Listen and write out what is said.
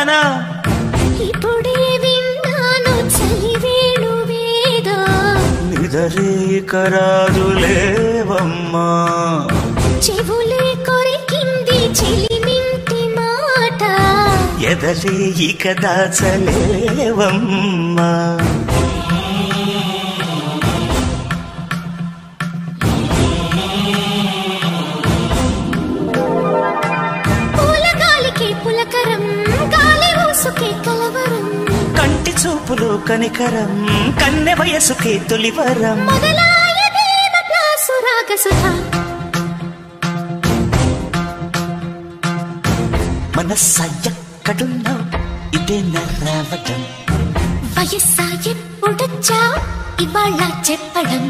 వాదన ఇప్పుడే విన్నాను చలివేణు వేద నిదరేకరాదులేవమ్మా చెవులే కొరికింది చెలిమింటి మాట ఎదలే ఇక దాచలేవమ్మా పూలగాలికి పులకరం గాలి ఊసుకే కలవరం కంటి చూపులు కనికరం కన్నె వయసుకే తొలివరం మొదలాయ దేవ ప్లాసురాగ సుధా మనస్సా ఎక్కడున్నా ఇదే నరావటం వయస్సా ఎప్పుడొచ్చా ఇవాళ చెప్పడం